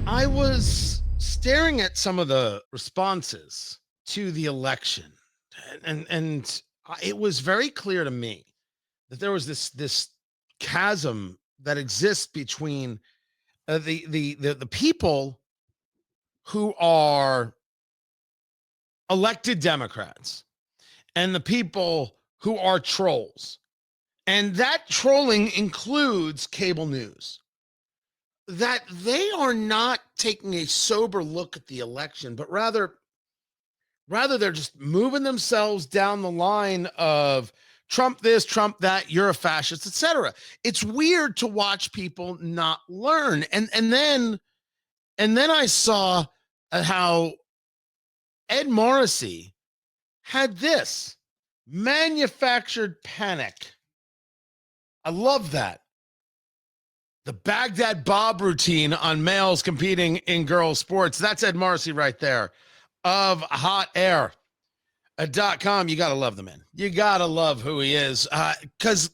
I was staring at some of the responses to the election, and it was very clear to me that there was this chasm that exists between the people who are elected Democrats and the people who are trolls. And that trolling includes cable news. That they are not taking a sober look at the election, but rather they're just moving themselves down the line of Trump this, Trump that, you're a fascist, etc. It's weird to watch people not learn. And then I saw how Ed Morrissey had this manufactured panic. I love that. The Baghdad Bob routine on males competing in girls sports. That's Ed Morrissey right there of Hot Air. .com. You gotta love the man. You gotta love who he is. Because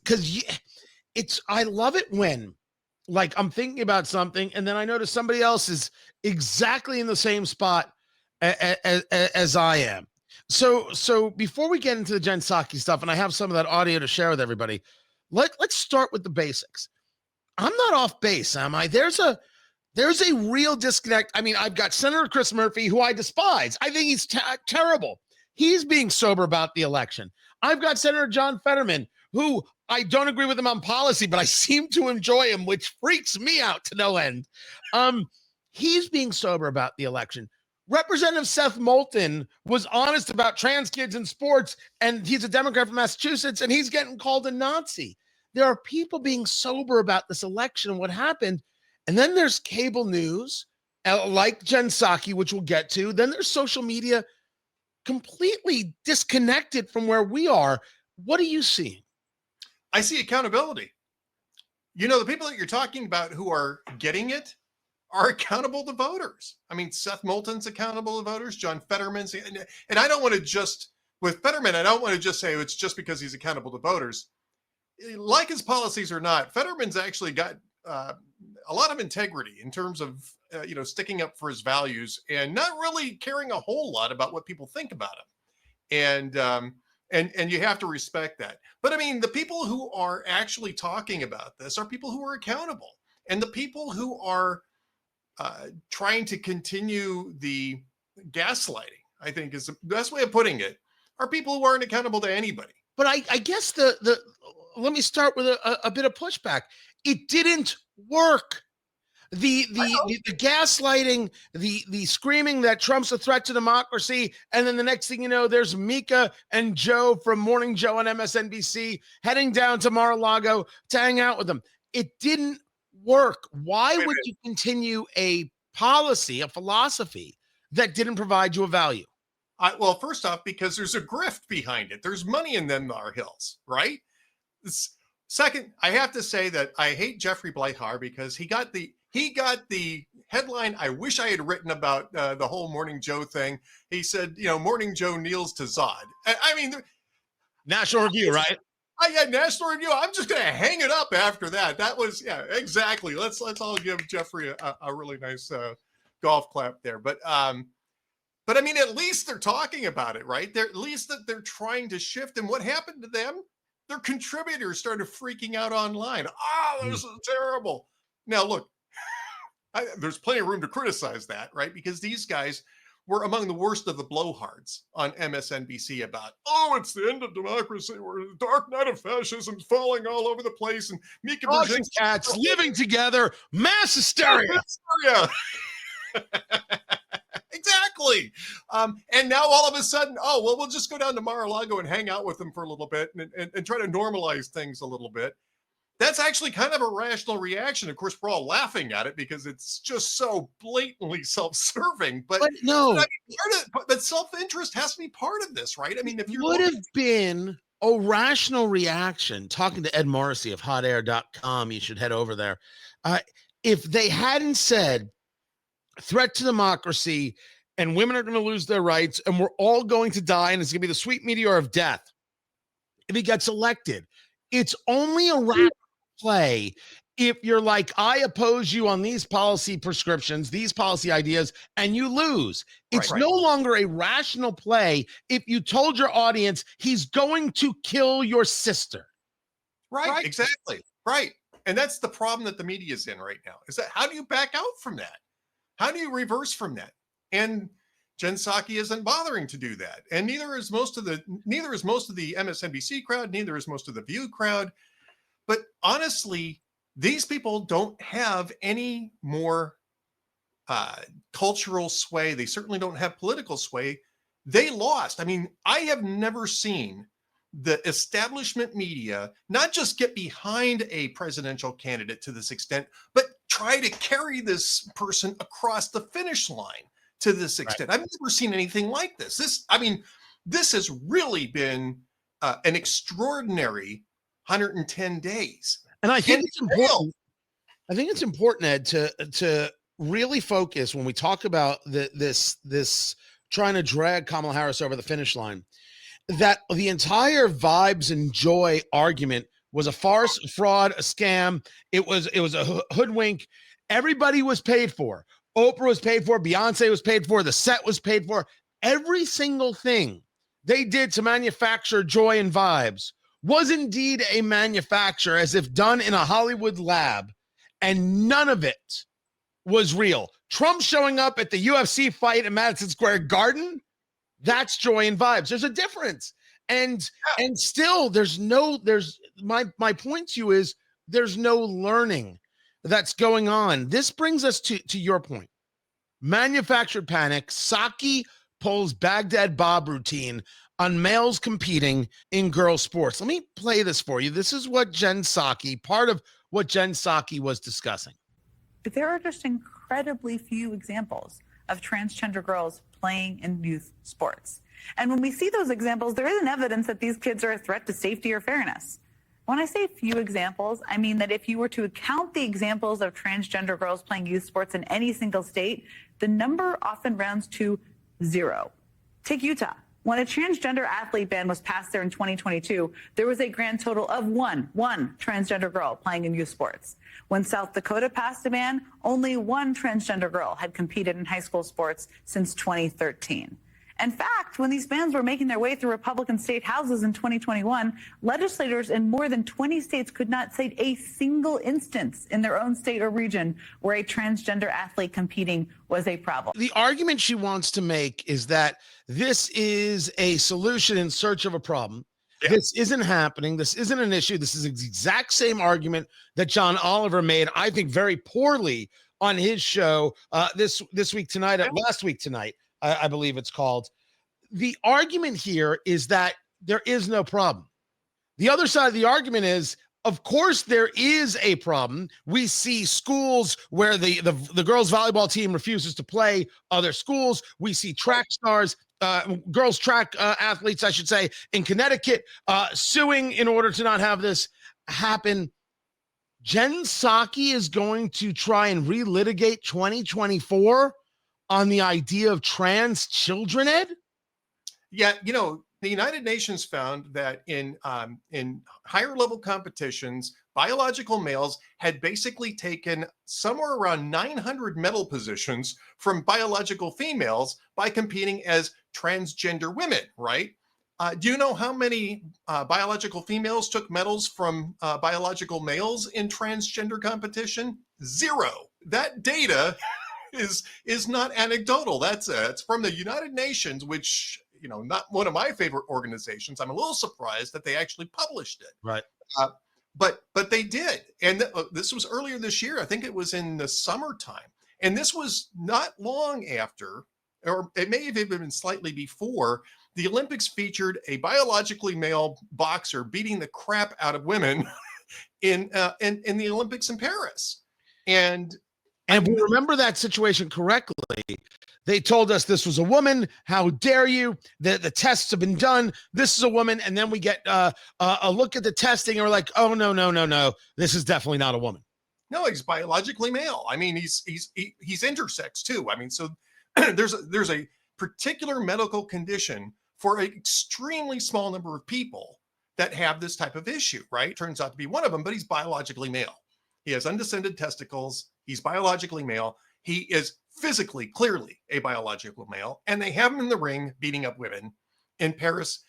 it's I love it when, like, I'm thinking about something and then I notice somebody else is exactly in the same spot as I am. So before we get into the Jen Psaki stuff, and I have some of that audio to share with everybody, let's start with the basics. I'm not off base, am I? There's a real disconnect. I mean, I've got Senator Chris Murphy, who I despise. I think he's terrible. He's being sober about the election. I've got Senator John Fetterman, who I don't agree with him on policy, but I seem to enjoy him, which freaks me out to no end. He's being sober about the election. Representative Seth Moulton was honest about trans kids in sports, and he's a Democrat from Massachusetts, and he's getting called a Nazi. There are people being sober about this election and what happened. And then there's cable news, like Jen Psaki, which we'll get to. Then there's social media completely disconnected from where we are. What are you seeing? I see accountability. The people that you're talking about who are getting it are accountable to voters. I mean, Seth Moulton's accountable to voters, John Fetterman's, and I don't want to just, with Fetterman, I don't want to just say it's just because he's accountable to voters. Like his policies or not, Fetterman's actually got a lot of integrity in terms of sticking up for his values and not really caring a whole lot about what people think about him. And you have to respect that. But I mean, the people who are actually talking about this are people who are accountable, and the people who are trying to continue the gaslighting, I think is the best way of putting it, are people who aren't accountable to anybody. But I guess let me start with a bit of pushback. It didn't work. The gaslighting, the screaming that Trump's a threat to democracy, and then the next thing you know, there's Mika and Joe from Morning Joe on MSNBC heading down to Mar-a-Lago to hang out with them. It didn't work. Why would you continue a policy, a philosophy that didn't provide you a value? Well, first off, because there's a grift behind it. There's money in them our hills, right? Second, I have to say that I hate Jeffrey Bleithar because he got the headline I wish I had written about the whole Morning Joe thing. He said, Morning Joe kneels to Zod. I mean, National Review, right? National Review. I'm just going to hang it up after that. That was, yeah, exactly. Let's all give Jeffrey a really nice golf clap there. But I mean, at least they're talking about it, right? At least that they're trying to shift. And what happened to them? Their contributors started freaking out online. This is terrible. Now, look, there's plenty of room to criticize that, right? Because these guys were among the worst of the blowhards on MSNBC about, it's the end of democracy. We're the dark night of fascism falling all over the place. And Mika Dogs and cats living together, mass hysteria. Exactly. And now all of a sudden, we'll just go down to Mar-a-Lago and hang out with them for a little bit and try to normalize things a little bit. That's actually kind of a rational reaction. Of course, we're all laughing at it because it's just so blatantly self-serving. But no, but self-interest has to be part of this, right? I mean, if you would have been a rational reaction, talking to Ed Morrissey of hotair.com, you should head over there. If they hadn't said threat to democracy and women are going to lose their rights and we're all going to die and it's going to be the sweet meteor of death if he gets elected, it's only a rational play if you're like, I oppose you on these policy prescriptions, these policy ideas, and you lose. It's Right. no longer a rational play if you told your audience he's going to kill your sister. Right. Exactly. Right. And that's the problem that the media is in right now, is that how do you back out from that? How do you reverse from that? And Jen Psaki isn't bothering to do that. And neither is most of the MSNBC crowd, neither is most of the View crowd. But honestly, these people don't have any more cultural sway. They certainly don't have political sway. They lost. I mean, I have never seen the establishment media not just get behind a presidential candidate to this extent, but try to carry this person across the finish line to this extent. I've never seen anything like this. This has really been an extraordinary 110 days. And I think it's important. I think it's important, Ed, to really focus when we talk about this trying to drag Kamala Harris over the finish line, that the entire vibes and joy argument was a farce, a fraud, a scam. It was a hoodwink. Everybody was paid for. Oprah was paid for. Beyonce was paid for. The set was paid for. Every single thing they did to manufacture joy and vibes was indeed a manufacture, as if done in a Hollywood lab, and none of it was real. Trump showing up at the UFC fight in Madison Square Garden, that's joy and vibes. There's a difference. And still my point to you is there's no learning that's going on. This brings us to your point. Manufactured panic. Psaki pulls Baghdad Bob routine on males competing in girls sports. Let me play this for you. This is what part of what Jen Psaki was discussing. There are just incredibly few examples of transgender girls playing in youth sports. And when we see those examples, there isn't evidence that these kids are a threat to safety or fairness. When I say few examples, I mean that if you were to count the examples of transgender girls playing youth sports in any single state, the number often rounds to 0. Take Utah. When a transgender athlete ban was passed there in 2022, there was a grand total of one transgender girl playing in youth sports. When South Dakota passed a ban, only one transgender girl had competed in high school sports since 2013. In fact, when these bans were making their way through Republican state houses in 2021, legislators in more than 20 states could not cite a single instance in their own state or region where a transgender athlete competing was a problem. The argument she wants to make is that this is a solution in search of a problem. Yeah. This isn't happening. This isn't an issue. This is the exact same argument that John Oliver made, I think, very poorly on his show this week tonight, last week tonight. I believe it's called. The argument here is that there is no problem. The other side of the argument is, of course, there is a problem. We see schools where the girls' volleyball team refuses to play other schools. We see track stars, girls' track athletes, I should say, in Connecticut suing in order to not have this happen. Jen Psaki is going to try and relitigate 2024 on the idea of trans children, Ed? Yeah, the United Nations found that in higher level competitions, biological males had basically taken somewhere around 900 medal positions from biological females by competing as transgender women, right? Do you know how many biological females took medals from biological males in transgender competition? 0. That data is not anecdotal. It's from the United Nations, which, not one of my favorite organizations. I'm a little surprised that they actually published it. Right. But they did. And this was earlier this year. I think it was in the summertime. And this was not long after, or it may have even been slightly before, the Olympics featured a biologically male boxer beating the crap out of women in the Olympics in Paris. And if we remember that situation correctly, they told us this was a woman. How dare you? The tests have been done. This is a woman. And then we get a look at the testing and we're like, oh, no. This is definitely not a woman. No, he's biologically male. I mean, he's intersex too. I mean, so there's a particular medical condition for an extremely small number of people that have this type of issue, right? Turns out to be one of them, but he's biologically male. He has undescended testicles. He's biologically male. He is physically, clearly a biological male. And they have him in the ring beating up women in Paris.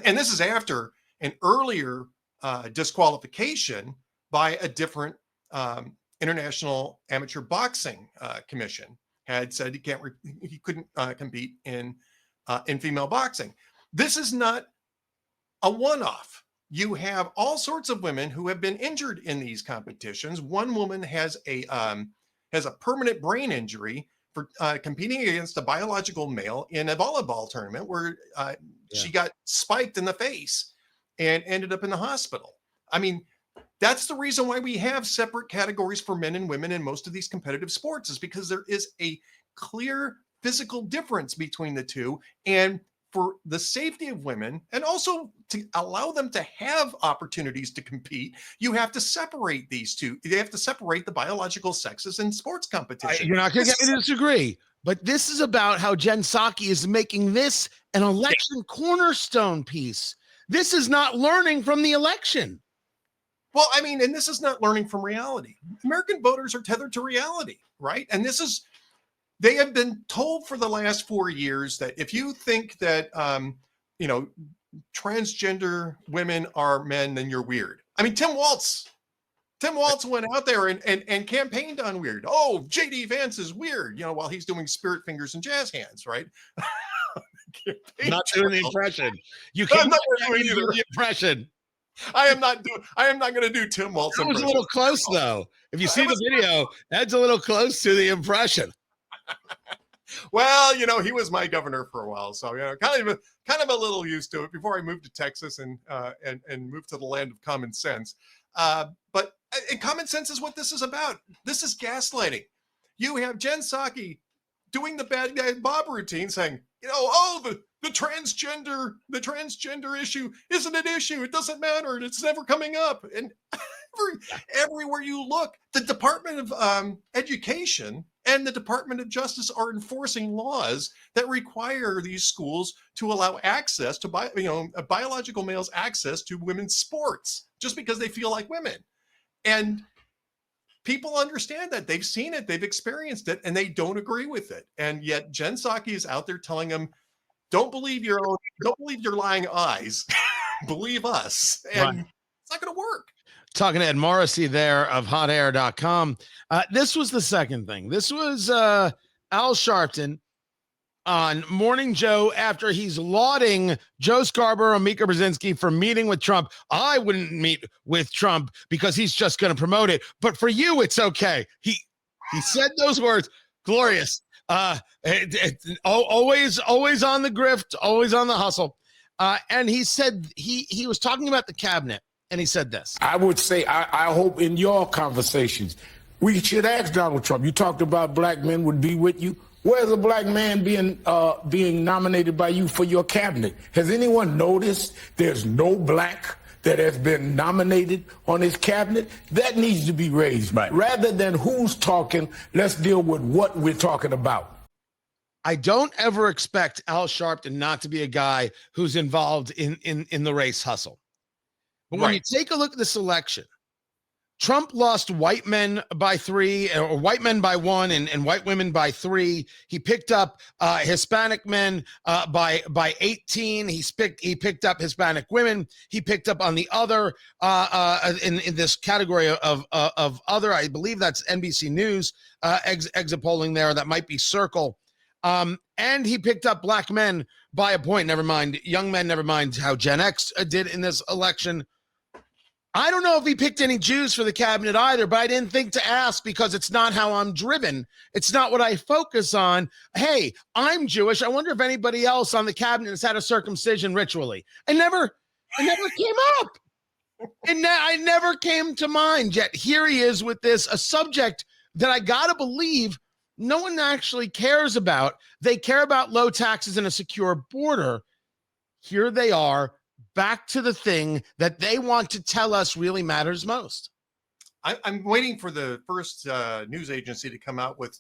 And this is after an earlier disqualification by a different International Amateur Boxing Commission. Had said he couldn't compete in female boxing. This is not a one-off. You have all sorts of women who have been injured in these competitions. One woman has a permanent brain injury for competing against a biological male in a volleyball tournament where she got spiked in the face and ended up in the hospital. I mean, that's the reason why we have separate categories for men and women in most of these competitive sports, is because there is a clear physical difference between the two. And for the safety of women, and also to allow them to have opportunities to compete, you have to separate these two. You have to separate the biological sexes in sports competition. You're not going to get me to disagree, but this is about how Jen Psaki is making this an election cornerstone piece. This is not learning from the election. Well, I mean, and this is not learning from reality. American voters are tethered to reality, right? And they have been told for the last 4 years that if you think that, transgender women are men, then you're weird. I mean, Tim Walz went out there and campaigned on weird. Oh, JD Vance is weird, while he's doing spirit fingers and jazz hands, right? Not doing the impression. You can't do the impression. I am not going to do Tim Walz. That was a little close, though. If you see the video, that's a little close to the impression. Well, he was my governor for a while, so kind of a little used to it before I moved to Texas and moved to the land of common sense. But common sense is what this is about. This is gaslighting. You have Jen Psaki doing the bad guy Bob routine, saying, the transgender issue isn't an issue. It doesn't matter. And it's never coming up. And everywhere you look, the Department of Education and the Department of Justice are enforcing laws that require these schools to allow access to biological males access to women's sports just because they feel like women. And people understand that. They've seen it, they've experienced it, and they don't agree with it. And yet Jen Psaki is out there telling them, don't believe your lying eyes, believe us. And It's not going to work. Talking to Ed Morrissey there of hotair.com. This was the second thing. This was Al Sharpton on Morning Joe after he's lauding Joe Scarborough and Mika Brzezinski for meeting with Trump. I wouldn't meet with Trump because he's just going to promote it. But for you, it's okay. He said those words. Glorious. Always on the grift, always on the hustle. And he said he was talking about the cabinet. And he said this. I would say, I hope in your conversations, we should ask Donald Trump. You talked about black men would be with you. Where's a black man being nominated by you for your cabinet? Has anyone noticed there's no black that has been nominated on his cabinet? That needs to be raised. Right. Rather than who's talking, let's deal with what we're talking about. I don't ever expect Al Sharpton not to be a guy who's involved in the race hustle. But when you take a look at this election, Trump lost white men by 3, or white men by 1, and white women by 3. He picked up Hispanic men by 18. He picked up Hispanic women. He picked up on the other in this category of other. I believe that's NBC News exit polling there. That might be Circle. And he picked up black men by a point. Never mind young men. Never mind how Gen X did in this election. I don't know if he picked any Jews for the cabinet either, but I didn't think to ask because it's not how I'm driven. It's not what I focus on. Hey, I'm Jewish. I wonder if anybody else on the cabinet has had a circumcision ritually. It never came up. And I never came to mind. Yet here he is with this, a subject that I gotta believe no one actually cares about. They care about low taxes and a secure border. Here they are, back to the thing that they want to tell us really matters most. I'm waiting for the first news agency to come out with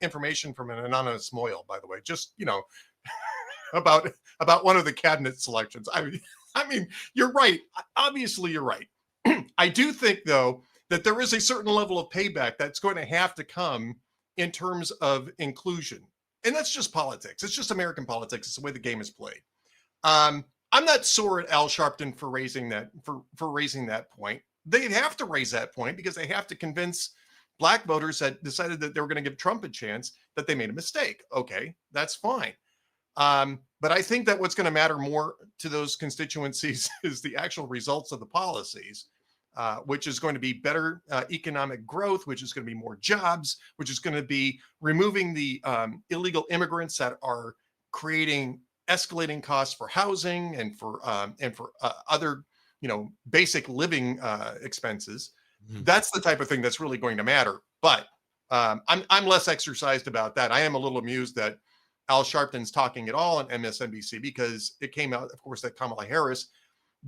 information from an anonymous Moyle, by the way, just, about one of the cabinet selections. I mean, you're right. Obviously, you're right. I do think, though, that there is a certain level of payback that's going to have to come in terms of inclusion. And that's just politics. It's just American politics. It's the way the game is played. I'm not sore at Al Sharpton for raising that raising that point. They'd have to raise that point because they have to convince Black voters that decided that they were going to give Trump a chance that they made a mistake. Okay, that's fine. But I think that what's going to matter more to those constituencies is the actual results of the policies, which is going to be better economic growth, which is going to be more jobs, which is going to be removing the illegal immigrants that are creating escalating costs for housing and for other, basic living expenses. Mm-hmm. That's the type of thing that's really going to matter. But I'm less exercised about that. I am a little amused that Al Sharpton's talking at all on MSNBC because it came out, of course, that Kamala Harris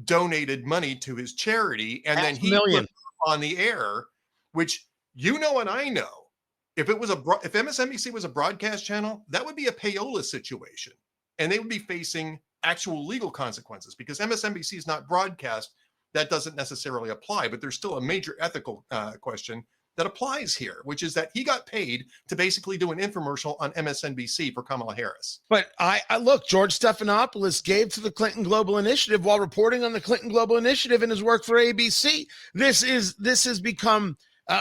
donated money to his charity, and then he put on the air, which and I know, if MSNBC was a broadcast channel, that would be a payola situation, and they would be facing actual legal consequences because MSNBC is not broadcast. That doesn't necessarily apply, but there's still a major ethical question that applies here, which is that he got paid to basically do an infomercial on MSNBC for Kamala Harris. But I look, George Stephanopoulos gave to the Clinton Global Initiative while reporting on the Clinton Global Initiative in his work for ABC. This has become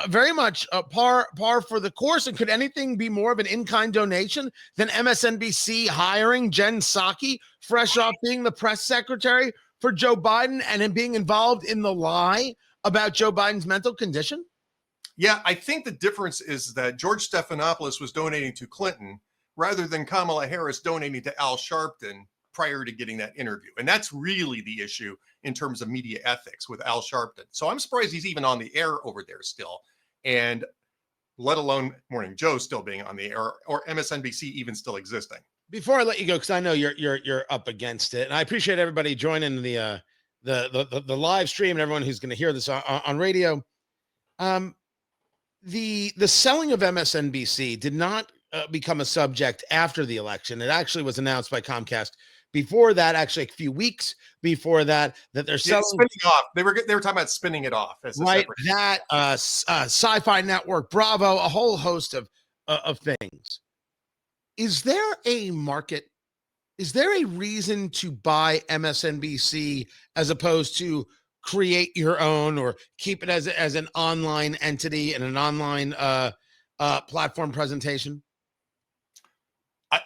very much a par for the course. And could anything be more of an in-kind donation than MSNBC hiring Jen Psaki, fresh off being the press secretary for Joe Biden and him being involved in the lie about Joe Biden's mental condition? Yeah, I think the difference is that George Stephanopoulos was donating to Clinton rather than Kamala Harris donating to Al Sharpton prior to getting that interview. And that's really the issue in terms of media ethics with Al Sharpton. So I'm surprised he's even on the air over there still, and let alone Morning Joe still being on the air or MSNBC even still existing. Before I let you go, because I know you're up against it, and I appreciate everybody joining the live stream and everyone who's going to hear this on radio. The selling of MSNBC did not become a subject after the election. It actually was announced by Comcast before that, actually a few weeks before that they're selling. Spinning off. They were talking about spinning it off as a right. Separate. That Sci-Fi Network, Bravo, a whole host of things. Is there a market? Is there a reason to buy MSNBC as opposed to create your own or keep it as an online entity and an online platform presentation?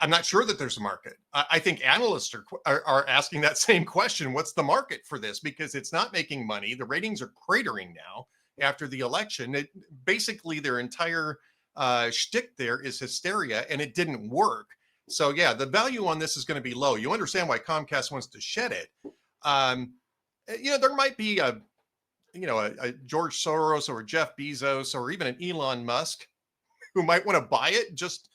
I'm not sure that there's a market. I think analysts are asking that same question. What's the market for this? Because it's not making money. The ratings are cratering now after the election. Basically, their entire shtick there is hysteria, and it didn't work. So yeah, the value on this is going to be low. You understand why Comcast wants to shed it. There might be a George Soros or Jeff Bezos or even an Elon Musk who might want to buy it just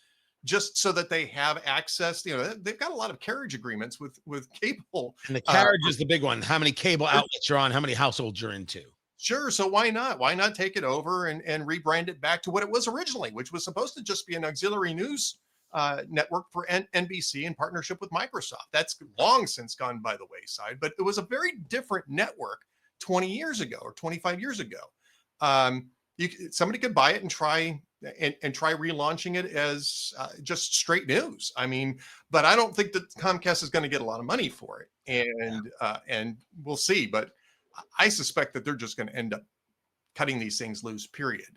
so that they have access. They've got a lot of carriage agreements with cable. And the carriage is the big one. How many cable outlets you're on, how many households you're into. Sure. So why not? Why not take it over and rebrand it back to what it was originally, which was supposed to just be an auxiliary news network for NBC in partnership with Microsoft. That's long since gone by the wayside, but it was a very different network 20 years ago or 25 years ago. Somebody could buy it and try relaunching it as just straight news. But I don't think that Comcast is going to get a lot of money for it, and we'll see. But I suspect that they're just going to end up cutting these things loose, period.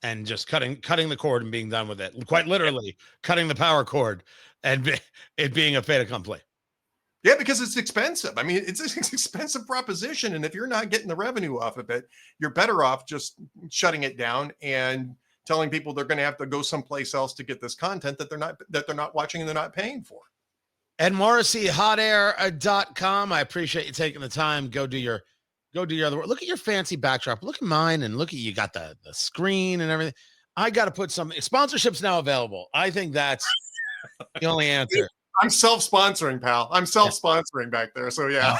And just cutting the cord and being done with it. Quite literally cutting the power cord and it being a fait accompli. Yeah, because it's expensive. It's an expensive proposition. And if you're not getting the revenue off of it, you're better off just shutting it down and telling people they're going to have to go someplace else to get this content that they're not watching and they're not paying for. And Morrissey, hotair.com. I appreciate you taking the time. Go do your other work. Look at your fancy backdrop. Look at mine, and look at you got the screen and everything. I got to put some sponsorships now available. I think that's the only answer. I'm self-sponsoring, pal. I'm self-sponsoring back there. So yeah.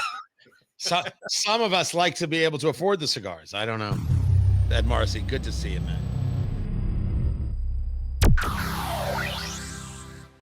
So, some of us like to be able to afford the cigars. I don't know. Ed Morrissey, good to see you, man.